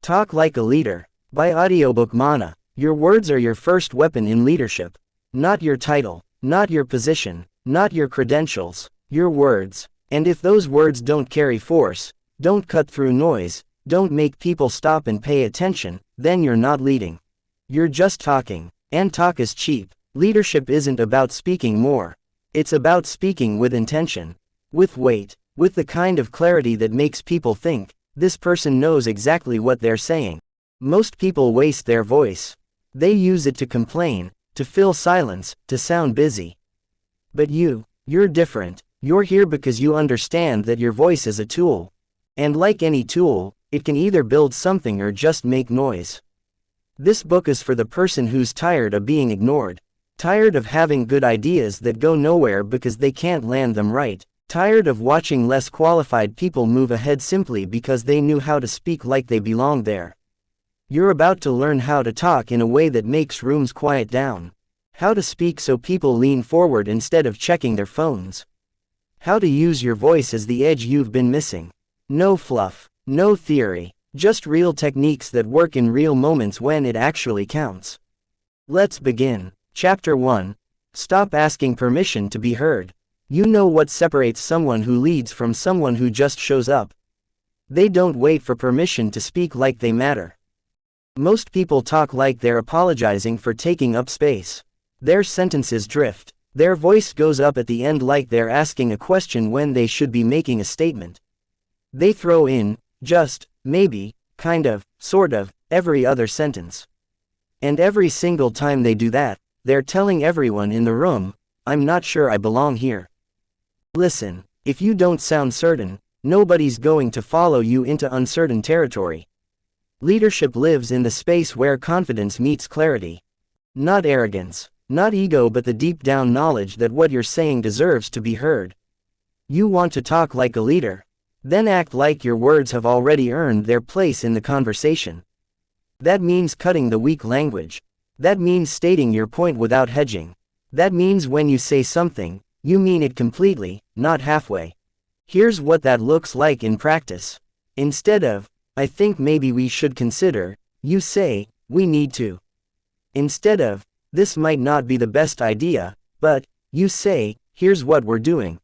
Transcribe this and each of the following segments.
Talk Like a Leader, by Audiobook Mana. Your words are your first weapon in leadership. Not your title, not your position, not your credentials, your words. And if those words don't carry force, don't cut through noise, don't make people stop and pay attention, then you're not leading. You're just talking. And talk is cheap. Leadership isn't about speaking more. It's about speaking with intention. With weight. With the kind of clarity that makes people think, this person knows exactly what they're saying. Most people waste their voice. They use it to complain, to fill silence, to sound busy. But you're different. You're here because you understand that your voice is a tool. And like any tool, it can either build something or just make noise. This book is for the person who's tired of being ignored. Tired of having good ideas that go nowhere because they can't land them right. Tired of watching less qualified people move ahead simply because they knew how to speak like they belonged there. You're about to learn how to talk in a way that makes rooms quiet down. How to speak so people lean forward instead of checking their phones. How to use your voice as the edge you've been missing. No fluff, no theory, just real techniques that work in real moments when it actually counts. Let's begin. Chapter 1. Stop asking permission to be heard. You know what separates someone who leads from someone who just shows up. They don't wait for permission to speak like they matter. Most people talk like they're apologizing for taking up space. Their sentences drift. Their voice goes up at the end like they're asking a question when they should be making a statement. They throw in, just, maybe, kind of, sort of, every other sentence. And every single time they do that, they're telling everyone in the room, I'm not sure I belong here. Listen, if you don't sound certain, nobody's going to follow you into uncertain territory. Leadership lives in the space where confidence meets clarity. Not arrogance, not ego, but the deep down knowledge that what you're saying deserves to be heard. You want to talk like a leader? Then act like your words have already earned their place in the conversation. That means cutting the weak language. That means stating your point without hedging. That means when you say something, you mean it completely, not halfway. Here's what that looks like in practice. Instead of, I think maybe we should consider, you say, we need to. Instead of, this might not be the best idea, but, you say, here's what we're doing.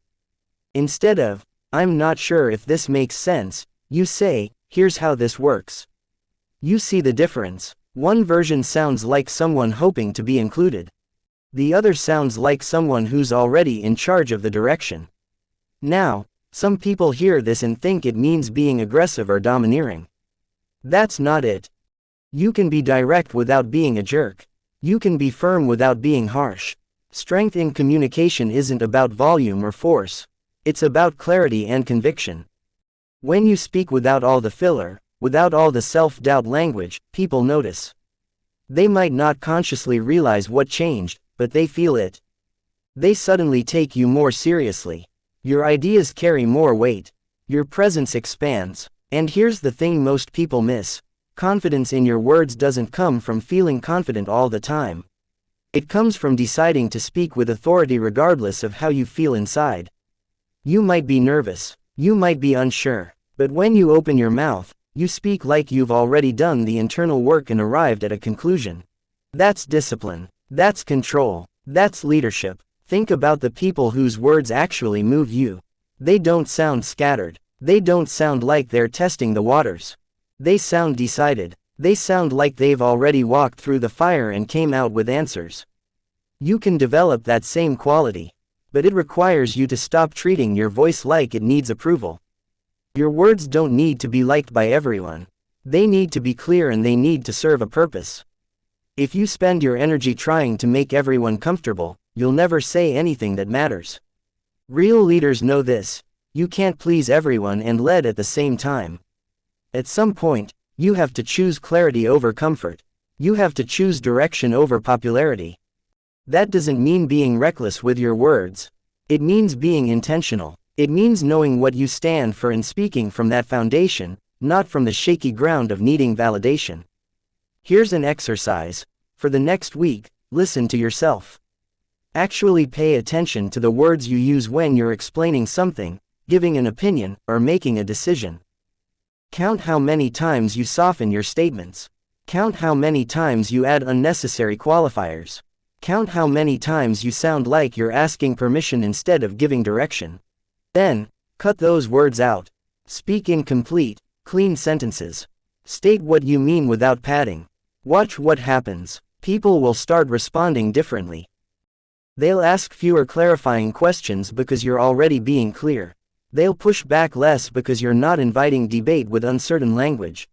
Instead of, I'm not sure if this makes sense, you say, here's how this works. You see the difference. One version sounds like someone hoping to be included. The other sounds like someone who's already in charge of the direction. Now, some people hear this and think it means being aggressive or domineering. That's not it. You can be direct without being a jerk. You can be firm without being harsh. Strength in communication isn't about volume or force. It's about clarity and conviction. When you speak without all the filler, without all the self-doubt language, people notice. They might not consciously realize what changed, but they feel it. They suddenly take you more seriously. Your ideas carry more weight. Your presence expands. And here's the thing most people miss. Confidence in your words doesn't come from feeling confident all the time. It comes from deciding to speak with authority regardless of how you feel inside. You might be nervous. You might be unsure. But when you open your mouth, you speak like you've already done the internal work and arrived at a conclusion. That's discipline. That's control. That's leadership. Think about the people whose words actually move you. They don't sound scattered. They don't sound like they're testing the waters. They sound decided. They sound like they've already walked through the fire and came out with answers. You can develop that same quality. But it requires you to stop treating your voice like it needs approval. Your words don't need to be liked by everyone. They need to be clear and they need to serve a purpose. If you spend your energy trying to make everyone comfortable, you'll never say anything that matters. Real leaders know this. You can't please everyone and lead at the same time. At some point, you have to choose clarity over comfort. You have to choose direction over popularity. That doesn't mean being reckless with your words. It means being intentional. It means knowing what you stand for and speaking from that foundation, not from the shaky ground of needing validation. Here's an exercise. For the next week, listen to yourself. Actually pay attention to the words you use when you're explaining something, giving an opinion, or making a decision. Count how many times you soften your statements. Count how many times you add unnecessary qualifiers. Count how many times you sound like you're asking permission instead of giving direction. Then, cut those words out. Speak in complete, clean sentences. State what you mean without padding. Watch what happens. People will start responding differently. They'll ask fewer clarifying questions because you're already being clear. They'll push back less because you're not inviting debate with uncertain language.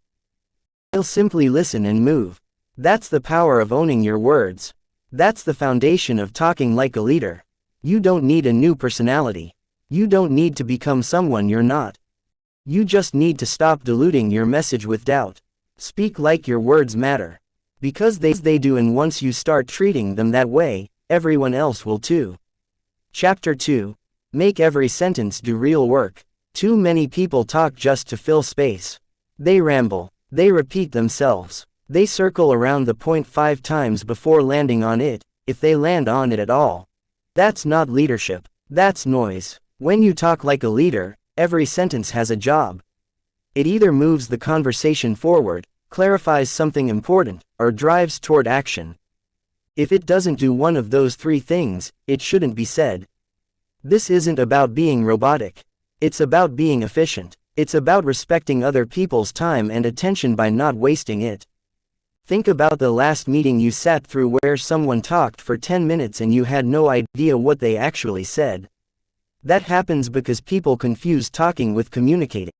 They'll simply listen and move. That's the power of owning your words. That's the foundation of talking like a leader. You don't need a new personality. You don't need to become someone you're not. You just need to stop diluting your message with doubt. Speak like your words matter. Because they do, and once you start treating them that way, everyone else will too. Chapter 2. Make every sentence do real work. Too many people talk just to fill space. They ramble. They repeat themselves. They circle around the point 5 times before landing on it, if they land on it at all. That's not leadership. That's noise. When you talk like a leader, every sentence has a job. It either moves the conversation forward, clarifies something important, or drives toward action. If it doesn't do one of those 3 things, it shouldn't be said. This isn't about being robotic. It's about being efficient. It's about respecting other people's time and attention by not wasting it. Think about the last meeting you sat through where someone talked for 10 minutes and you had no idea what they actually said. That happens because people confuse talking with communicating.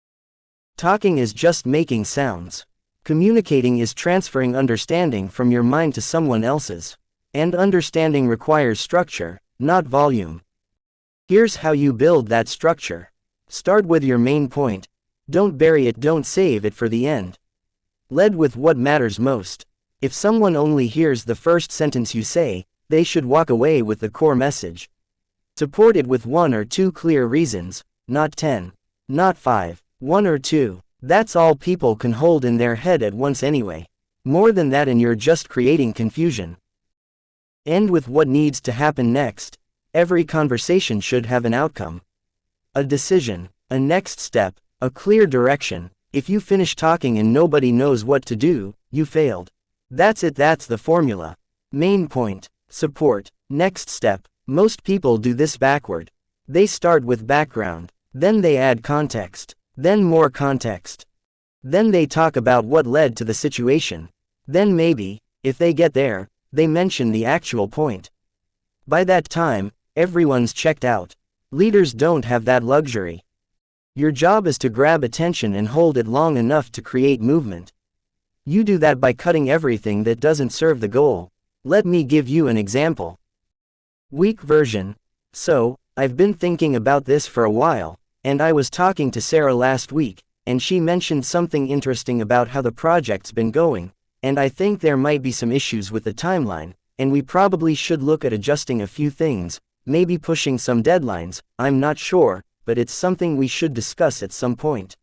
Talking is just making sounds. Communicating is transferring understanding from your mind to someone else's. And understanding requires structure, not volume. Here's how you build that structure. Start with your main point. Don't bury it, don't save it for the end. Lead with what matters most. If someone only hears the first sentence you say, they should walk away with the core message. Support it with 1 or 2 clear reasons, not 10. Not 5. 1 or 2. That's all people can hold in their head at once anyway. More than that and you're just creating confusion. End with what needs to happen next. Every conversation should have an outcome. A decision, a next step, a clear direction. If you finish talking and nobody knows what to do, you failed. That's it, that's the formula. Main point, support, next step. Most people do this backward. They start with background, then they add context, then more context. Then they talk about what led to the situation. Then maybe, if they get there, they mention the actual point. By that time, everyone's checked out. Leaders don't have that luxury. Your job is to grab attention and hold it long enough to create movement. You do that by cutting everything that doesn't serve the goal. Let me give you an example. Weak version. So, I've been thinking about this for a while, and I was talking to Sarah last week, and she mentioned something interesting about how the project's been going, and I think there might be some issues with the timeline, and we probably should look at adjusting a few things, maybe pushing some deadlines, I'm not sure, but it's something we should discuss at some point.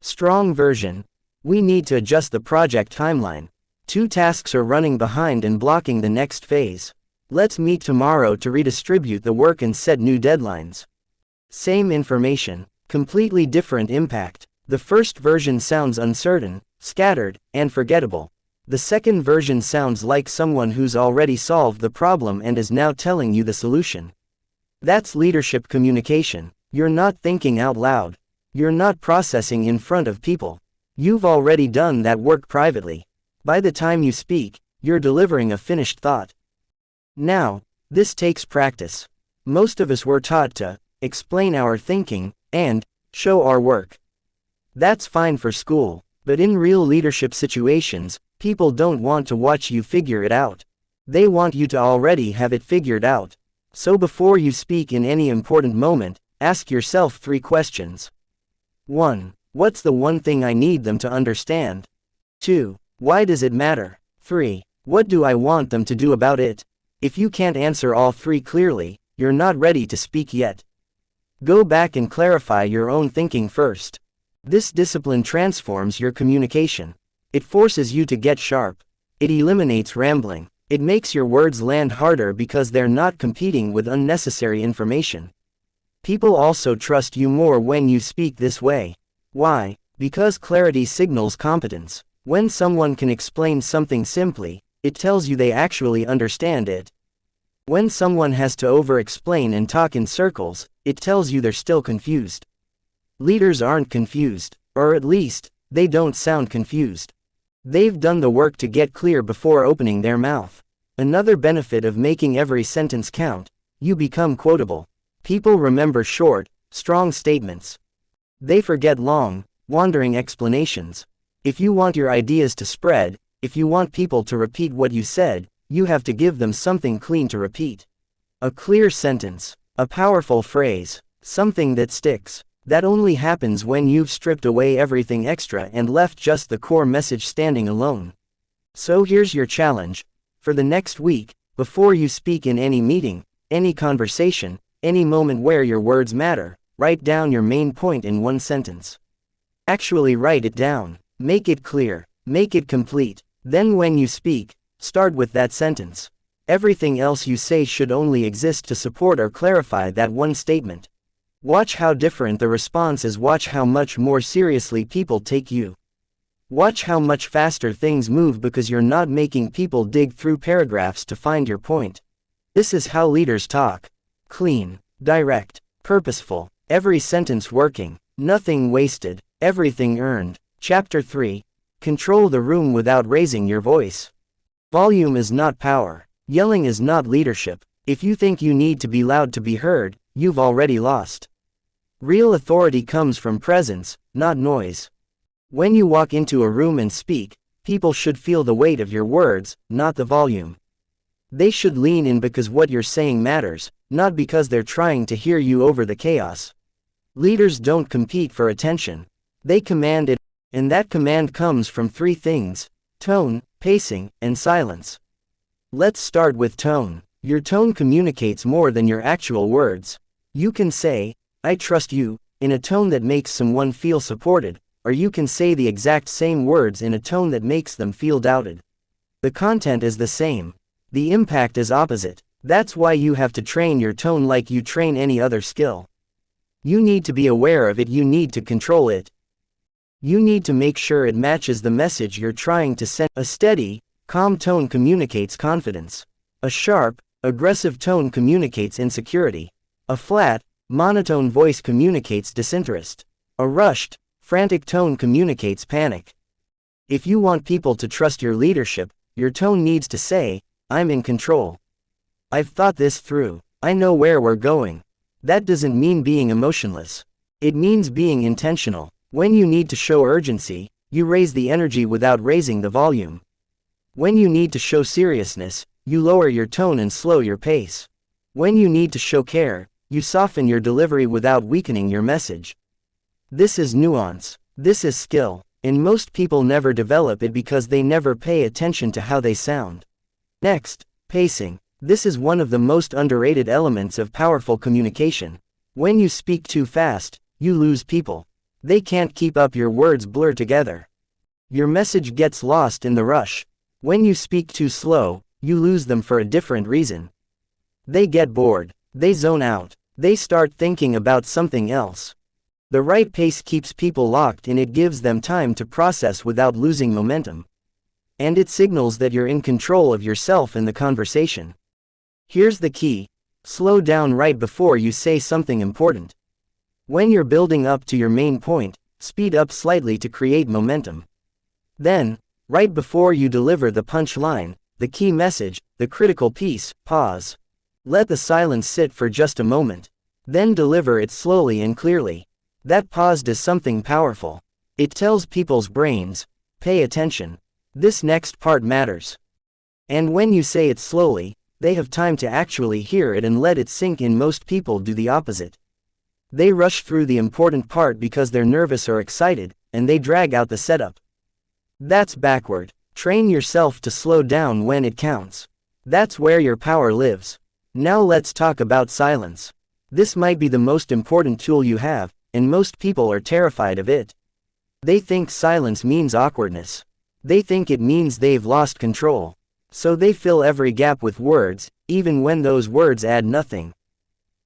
Strong version. We need to adjust the project timeline. 2 tasks are running behind and blocking the next phase. Let's meet tomorrow to redistribute the work and set new deadlines. Same information, completely different impact. The first version sounds uncertain, scattered, and forgettable. The second version sounds like someone who's already solved the problem and is now telling you the solution. That's leadership communication. You're not thinking out loud. You're not processing in front of people. You've already done that work privately. By the time you speak, you're delivering a finished thought. Now, this takes practice. Most of us were taught to explain our thinking and show our work. That's fine for school, but in real leadership situations, people don't want to watch you figure it out. They want you to already have it figured out. So before you speak in any important moment, ask yourself 3 questions. 1. What's the one thing I need them to understand? 2. Why does it matter? 3. What do I want them to do about it? If you can't answer all 3 clearly, you're not ready to speak yet. Go back and clarify your own thinking first. This discipline transforms your communication. It forces you to get sharp. It eliminates rambling. It makes your words land harder because they're not competing with unnecessary information. People also trust you more when you speak this way. Why? Because clarity signals competence. When someone can explain something simply, it tells you they actually understand it. When someone has to over-explain and talk in circles, it tells you they're still confused. Leaders aren't confused, or at least, they don't sound confused. They've done the work to get clear before opening their mouth. Another benefit of making every sentence count: you become quotable. People remember short, strong statements. They forget long, wandering explanations. If you want your ideas to spread, if you want people to repeat what you said, you have to give them something clean to repeat. A clear sentence, a powerful phrase, something that sticks. That only happens when you've stripped away everything extra and left just the core message standing alone. So here's your challenge. For the next week, before you speak in any meeting, any conversation, any moment where your words matter, write down your main point in one sentence. Actually write it down. Make it clear. Make it complete. Then when you speak, start with that sentence. Everything else you say should only exist to support or clarify that one statement. Watch how different the response is. Watch how much more seriously people take you. Watch how much faster things move because you're not making people dig through paragraphs to find your point. This is how leaders talk. Clean, direct, purposeful, every sentence working, nothing wasted, everything earned. Chapter 3. Control the room without raising your voice. Volume is not power. Yelling is not leadership. If you think you need to be loud to be heard, you've already lost. Real authority comes from presence, not noise. When you walk into a room and speak, people should feel the weight of your words, not the volume. They should lean in because what you're saying matters, not because they're trying to hear you over the chaos. Leaders don't compete for attention. They command it, and that command comes from three things: tone, pacing, and silence. Let's start with tone. Your tone communicates more than your actual words. You can say, "I trust you," in a tone that makes someone feel supported, or you can say the exact same words in a tone that makes them feel doubted. The content is the same. The impact is opposite. That's why you have to train your tone like you train any other skill. You need to be aware of it. You need to control it. You need to make sure it matches the message you're trying to send. A steady, calm tone communicates confidence. A sharp, aggressive tone communicates insecurity. A flat, monotone voice communicates disinterest. A rushed, frantic tone communicates panic. If you want people to trust your leadership, your tone needs to say, "I'm in control. I've thought this through. I know where we're going." That doesn't mean being emotionless. It means being intentional. When you need to show urgency, you raise the energy without raising the volume. When you need to show seriousness, you lower your tone and slow your pace. When you need to show care, you soften your delivery without weakening your message. This is nuance. This is skill. And most people never develop it because they never pay attention to how they sound. Next, pacing. This is one of the most underrated elements of powerful communication. When you speak too fast, you lose people. They can't keep up. Your words blur together. Your message gets lost in the rush. When you speak too slow, you lose them for a different reason. They get bored. They zone out. They start thinking about something else. The right pace keeps people locked in. It gives them time to process without losing momentum. And it signals that you're in control of yourself and the conversation. Here's the key. Slow down right before you say something important. When you're building up to your main point, speed up slightly to create momentum. Then, right before you deliver the punchline, the key message, the critical piece, pause. Let the silence sit for just a moment. Then deliver it slowly and clearly. That pause does something powerful. It tells people's brains, "Pay attention. This next part matters." And when you say it slowly, they have time to actually hear it and let it sink in. Most people do the opposite. They rush through the important part because they're nervous or excited, and they drag out the setup. That's backward. Train yourself to slow down when it counts. That's where your power lives. Now let's talk about silence. This might be the most important tool you have, and most people are terrified of it. They think silence means awkwardness. They think it means they've lost control. So they fill every gap with words, even when those words add nothing.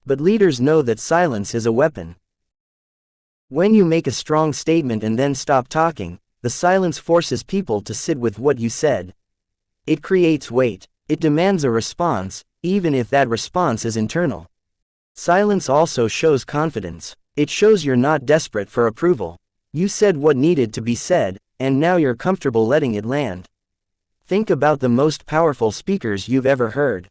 But leaders know that silence is a weapon. When you make a strong statement and then stop talking, the silence forces people to sit with what you said. It creates weight. It demands a response, even if that response is internal. Silence also shows confidence. It shows you're not desperate for approval. You said what needed to be said, and now you're comfortable letting it land. Think about the most powerful speakers you've ever heard.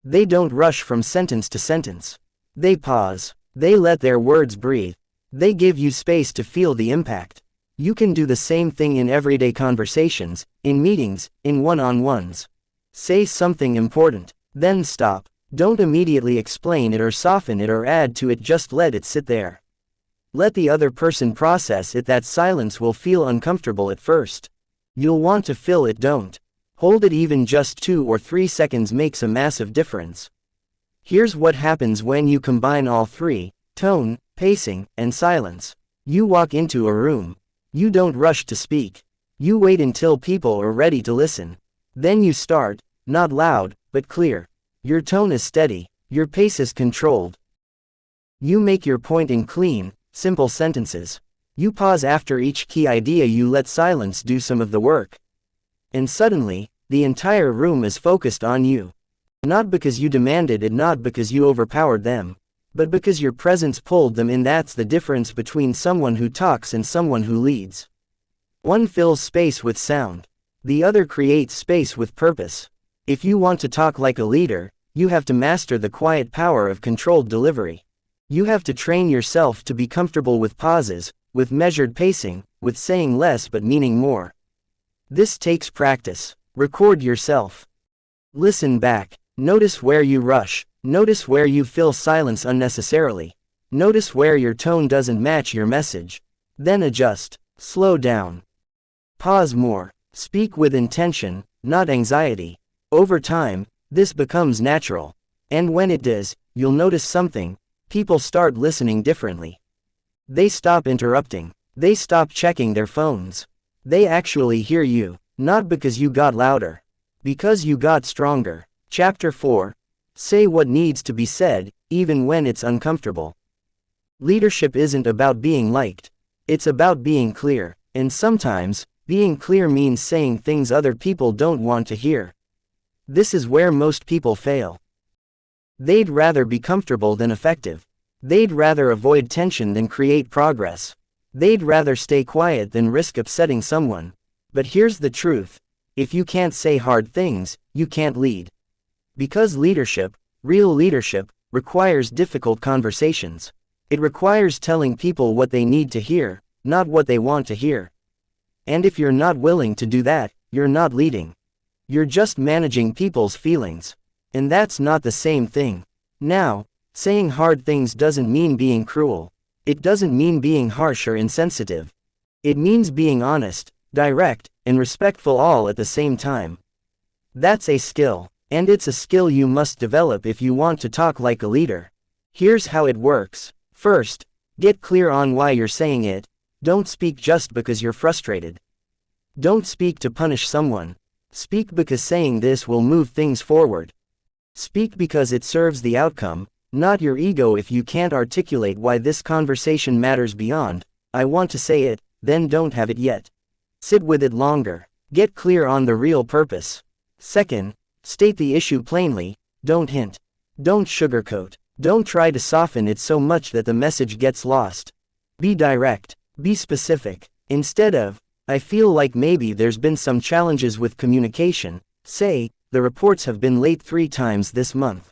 They don't rush from sentence to sentence. They pause. They let their words breathe. They give you space to feel the impact. You can do the same thing in everyday conversations, in meetings, in one-on-ones. Say something important, then stop. Don't immediately explain it or soften it or add to it, just let it sit there. Let the other person process it. That silence will feel uncomfortable at first. You'll want to fill it. Don't hold it. Even just 2 or 3 seconds makes a massive difference. Here's what happens when you combine all three: tone, pacing, and silence. You walk into a room. You don't rush to speak. You wait until people are ready to listen. Then you start, not loud, but clear. Your tone is steady. Your pace is controlled. You make your point in clean, simple sentences. You pause after each key idea. You let silence do some of the work. And suddenly, the entire room is focused on you. Not because you demanded it, not because you overpowered them, but because your presence pulled them in. That's the difference between someone who talks and someone who leads. One fills space with sound. The other creates space with purpose. If you want to talk like a leader, you have to master the quiet power of controlled delivery. You have to train yourself to be comfortable with pauses, with measured pacing, with saying less but meaning more. This takes practice. Record yourself. Listen back. Notice where you rush. Notice where you fill silence unnecessarily. Notice where your tone doesn't match your message. Then adjust. Slow down. Pause more. Speak with intention, not anxiety. Over time, this becomes natural. And when it does, you'll notice something. People start listening differently. They stop interrupting. They stop checking their phones. They actually hear you, not because you got louder, because you got stronger. Chapter 4. Say what needs to be said, even when it's uncomfortable. Leadership isn't about being liked. It's about being clear. And sometimes, being clear means saying things other people don't want to hear. This is where most people fail. They'd rather be comfortable than effective. They'd rather avoid tension than create progress. They'd rather stay quiet than risk upsetting someone. But here's the truth. If you can't say hard things, you can't lead. Because leadership, real leadership, requires difficult conversations. It requires telling people what they need to hear, not what they want to hear. And if you're not willing to do that, you're not leading. You're just managing people's feelings. And that's not the same thing. Now, saying hard things doesn't mean being cruel. It doesn't mean being harsh or insensitive. It means being honest, direct, and respectful all at the same time. That's a skill. And it's a skill you must develop if you want to talk like a leader. Here's how it works. First, get clear on why you're saying it. Don't speak just because you're frustrated. Don't speak to punish someone. Speak because saying this will move things forward. Speak because it serves the outcome, not your ego. If you can't articulate why this conversation matters beyond, "I want to say it," then don't have it yet. Sit with it longer. Get clear on the real purpose. Second, state the issue plainly. Don't hint. Don't sugarcoat. Don't try to soften it so much that the message gets lost. Be direct. Be specific. Instead of, "I feel like maybe there's been some challenges with communication," say, "The reports have been late 3 times this month."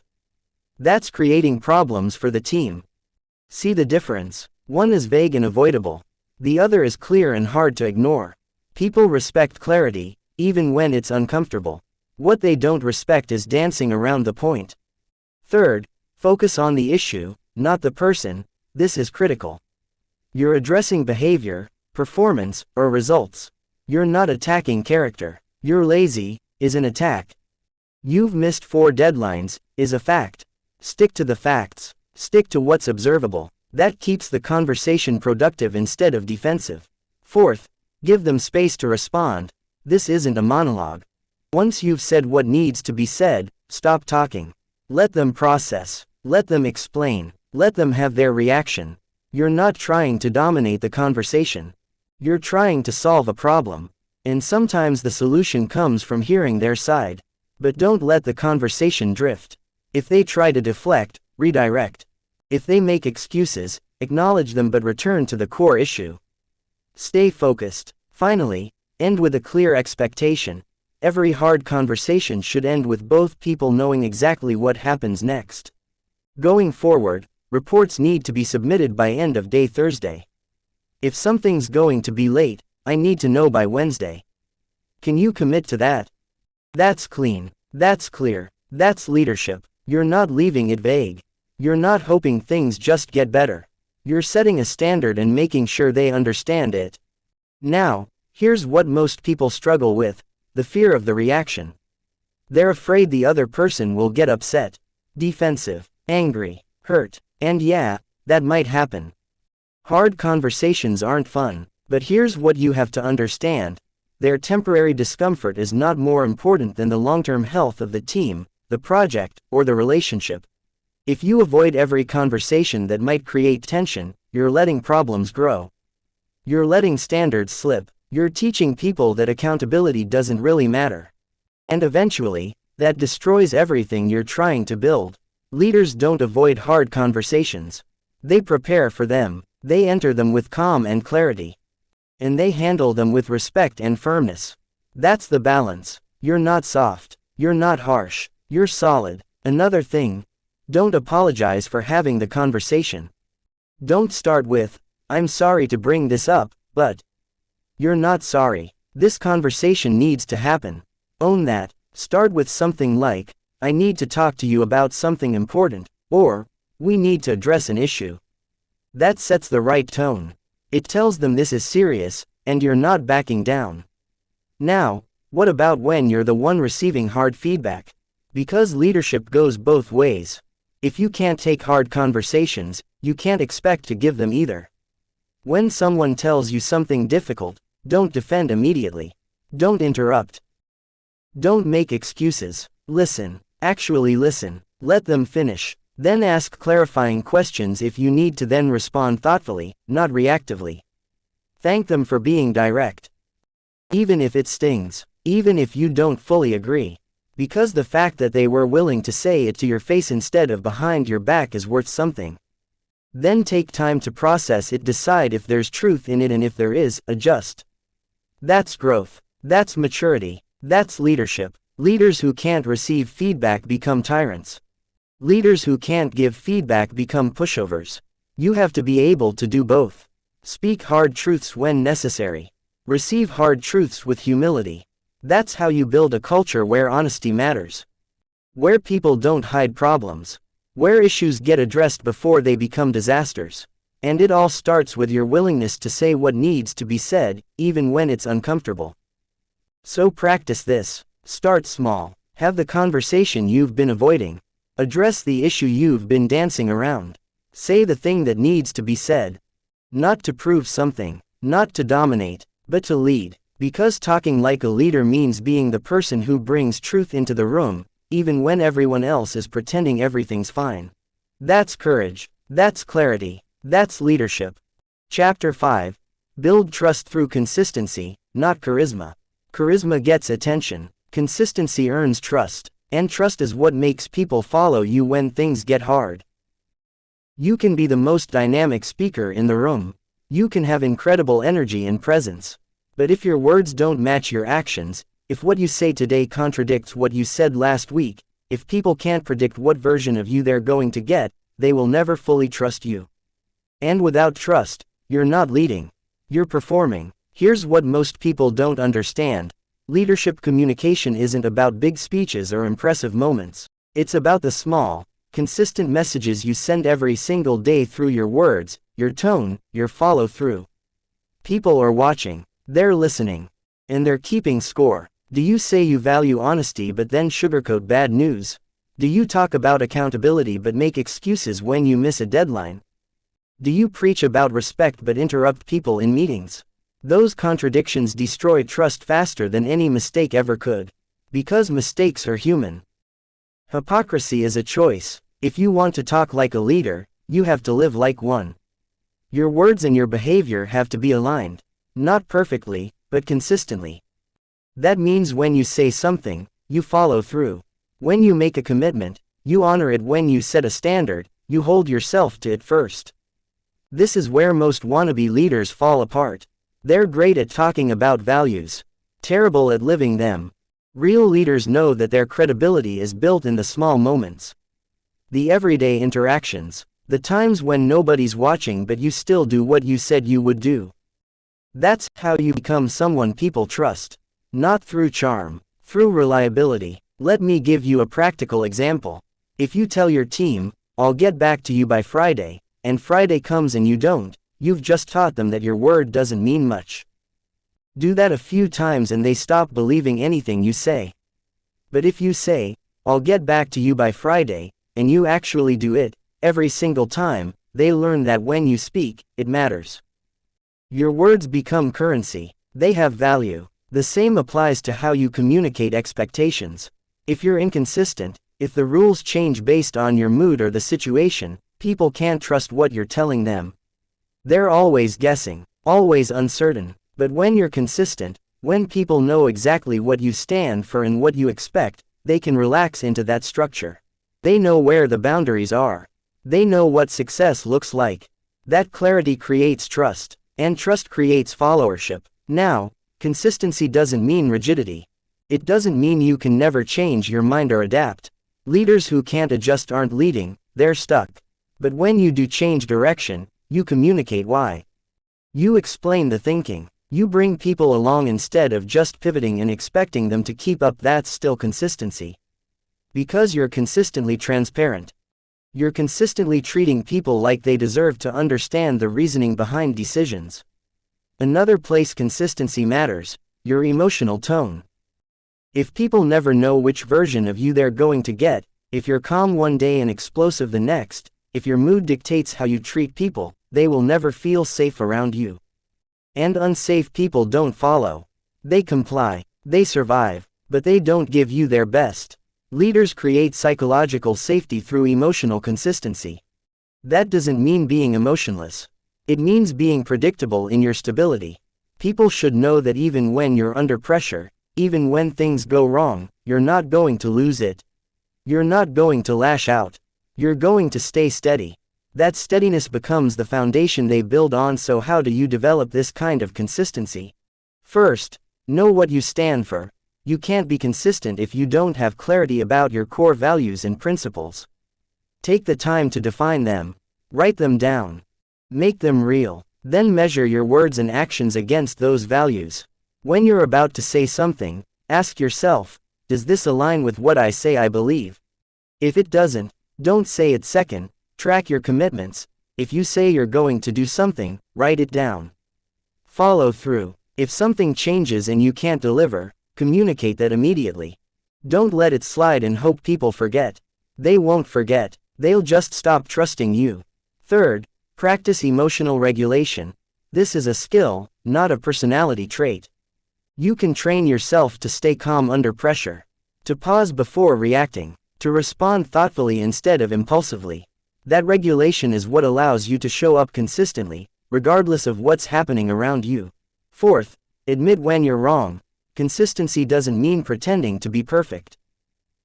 That's creating problems for the team. See the difference? One is vague and avoidable. The other is clear and hard to ignore. People respect clarity, even when it's uncomfortable. What they don't respect is dancing around the point. Third, focus on the issue, not the person. This is critical. You're addressing behavior, performance, or results. You're not attacking character. "You're lazy" is an attack. "You've missed 4 deadlines" is a fact. Stick to the facts. Stick to what's observable. That keeps the conversation productive instead of defensive. Fourth, give them space to respond. This isn't a monologue. Once you've said what needs to be said, stop talking. Let them process. Let them explain. Let them have their reaction. You're not trying to dominate the conversation. You're trying to solve a problem. And sometimes the solution comes from hearing their side. But don't let the conversation drift. If they try to deflect, redirect. If they make excuses, acknowledge them but return to the core issue. Stay focused. Finally, end with a clear expectation. Every hard conversation should end with both people knowing exactly what happens next. Going forward, reports need to be submitted by end of day Thursday. If something's going to be late, I need to know by Wednesday. Can you commit to that? That's clean. That's clear. That's leadership. You're not leaving it vague. You're not hoping things just get better. You're setting a standard and making sure they understand it. Now, here's what most people struggle with: the fear of the reaction. They're afraid the other person will get upset, defensive, angry, hurt, and yeah, that might happen. Hard conversations aren't fun, but here's what you have to understand: their temporary discomfort is not more important than the long-term health of the team, the project, or the relationship. If you avoid every conversation that might create tension, you're letting problems grow. You're letting standards slip. You're teaching people that accountability doesn't really matter. And eventually, that destroys everything you're trying to build. Leaders don't avoid hard conversations. They prepare for them. They enter them with calm and clarity. And they handle them with respect and firmness. That's the balance. You're not soft. You're not harsh. You're solid. Another thing, don't apologize for having the conversation. Don't start with, "I'm sorry to bring this up, but..." You're not sorry. This conversation needs to happen. Own that. Start with something like, "I need to talk to you about something important," or, "We need to address an issue." That sets the right tone. It tells them this is serious, and you're not backing down. Now, what about when you're the one receiving hard feedback? Because leadership goes both ways. If you can't take hard conversations, you can't expect to give them either. When someone tells you something difficult, don't defend immediately. Don't interrupt. Don't make excuses. Listen. Actually listen. Let them finish. Then ask clarifying questions if you need to, then respond thoughtfully, not reactively. Thank them for being direct. Even if it stings. Even if you don't fully agree. Because the fact that they were willing to say it to your face instead of behind your back is worth something. Then take time to process it, decide if there's truth in it, and if there is, adjust. That's growth. That's maturity. That's leadership. Leaders who can't receive feedback become tyrants. Leaders who can't give feedback become pushovers. You have to be able to do both. Speak hard truths when necessary. Receive hard truths with humility. That's how you build a culture where honesty matters. Where people don't hide problems. Where issues get addressed before they become disasters. And it all starts with your willingness to say what needs to be said, even when it's uncomfortable. So practice this. Start small. Have the conversation you've been avoiding. Address the issue you've been dancing around. Say the thing that needs to be said. Not to prove something. Not to dominate, but to lead. Because talking like a leader means being the person who brings truth into the room, even when everyone else is pretending everything's fine. That's courage. That's clarity. That's leadership. Chapter 5. Build trust through consistency, not charisma. Charisma gets attention. Consistency earns trust. And trust is what makes people follow you when things get hard. You can be the most dynamic speaker in the room. You can have incredible energy and presence. But if your words don't match your actions, if what you say today contradicts what you said last week, if people can't predict what version of you they're going to get, they will never fully trust you. And without trust, you're not leading. You're performing. Here's what most people don't understand. Leadership communication isn't about big speeches or impressive moments. It's about the small, consistent messages you send every single day through your words, your tone, your follow-through. People are watching. They're listening. And they're keeping score. Do you say you value honesty but then sugarcoat bad news? Do you talk about accountability but make excuses when you miss a deadline? Do you preach about respect but interrupt people in meetings? Those contradictions destroy trust faster than any mistake ever could. Because mistakes are human. Hypocrisy is a choice. If you want to talk like a leader, you have to live like one. Your words and your behavior have to be aligned. Not perfectly, but consistently. That means when you say something, you follow through. When you make a commitment, you honor it. When you set a standard, you hold yourself to it first. This is where most wannabe leaders fall apart. They're great at talking about values, terrible at living them. Real leaders know that their credibility is built in the small moments. The everyday interactions. The times when nobody's watching but you still do what you said you would do. That's how you become someone people trust. Not through charm, through reliability. Let me give you a practical example. If you tell your team, "I'll get back to you by Friday," and Friday comes and you don't, you've just taught them that your word doesn't mean much. Do that a few times and they stop believing anything you say. But if you say, "I'll get back to you by Friday," and you actually do it, every single time, they learn that when you speak, it matters. Your words become currency. They have value. The same applies to how you communicate expectations. If you're inconsistent, if the rules change based on your mood or the situation, people can't trust what you're telling them. They're always guessing, always uncertain. But when you're consistent, when people know exactly what you stand for and what you expect, they can relax into that structure. They know where the boundaries are. They know what success looks like. That clarity creates trust, and trust creates followership. Now, consistency doesn't mean rigidity. It doesn't mean you can never change your mind or adapt. Leaders who can't adjust aren't leading, they're stuck. But when you do change direction, you communicate why. You explain the thinking. You bring people along instead of just pivoting and expecting them to keep up. That's still consistency. Because you're consistently transparent. You're consistently treating people like they deserve to understand the reasoning behind decisions. Another place consistency matters, your emotional tone. If people never know which version of you they're going to get, if you're calm one day and explosive the next, if your mood dictates how you treat people, they will never feel safe around you. And unsafe people don't follow. They comply, they survive, but they don't give you their best. Leaders create psychological safety through emotional consistency. That doesn't mean being emotionless. It means being predictable in your stability. People should know that even when you're under pressure, even when things go wrong, you're not going to lose it. You're not going to lash out. You're going to stay steady. That steadiness becomes the foundation they build on. So how do you develop this kind of consistency? First, know what you stand for. You can't be consistent if you don't have clarity about your core values and principles. Take the time to define them. Write them down. Make them real. Then measure your words and actions against those values. When you're about to say something, ask yourself, does this align with what I say I believe? If it doesn't, don't say it. Second, track your commitments. If you say you're going to do something, write it down. Follow through. If something changes and you can't deliver, communicate that immediately. Don't let it slide and hope people forget. They won't forget. They'll just stop trusting you. Third, practice emotional regulation. This is a skill, not a personality trait. You can train yourself to stay calm under pressure, to pause before reacting, to respond thoughtfully instead of impulsively. That regulation is what allows you to show up consistently, regardless of what's happening around you. Fourth, admit when you're wrong. Consistency doesn't mean pretending to be perfect.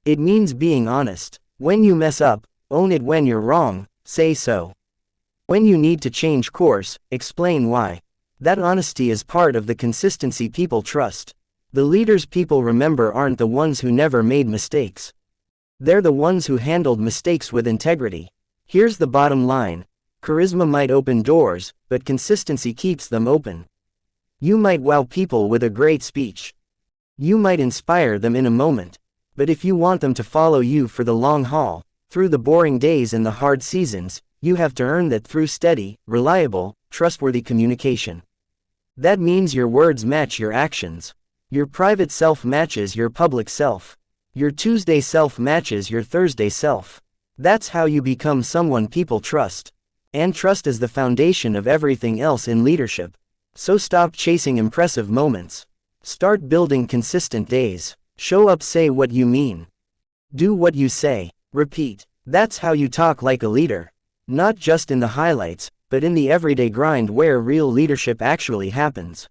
It means being honest. When you mess up, own it. When you're wrong, say so. When you need to change course, explain why. That honesty is part of the consistency people trust. The leaders people remember aren't the ones who never made mistakes. They're the ones who handled mistakes with integrity. Here's the bottom line. Charisma might open doors, but consistency keeps them open. You might wow people with a great speech. You might inspire them in a moment. But if you want them to follow you for the long haul, through the boring days and the hard seasons, you have to earn that through steady, reliable, trustworthy communication. That means your words match your actions. Your private self matches your public self. Your Tuesday self matches your Thursday self. That's how you become someone people trust. And trust is the foundation of everything else in leadership. So stop chasing impressive moments. Start building consistent days. Show up, say what you mean. Do what you say. Repeat. That's how you talk like a leader. Not just in the highlights, but in the everyday grind where real leadership actually happens.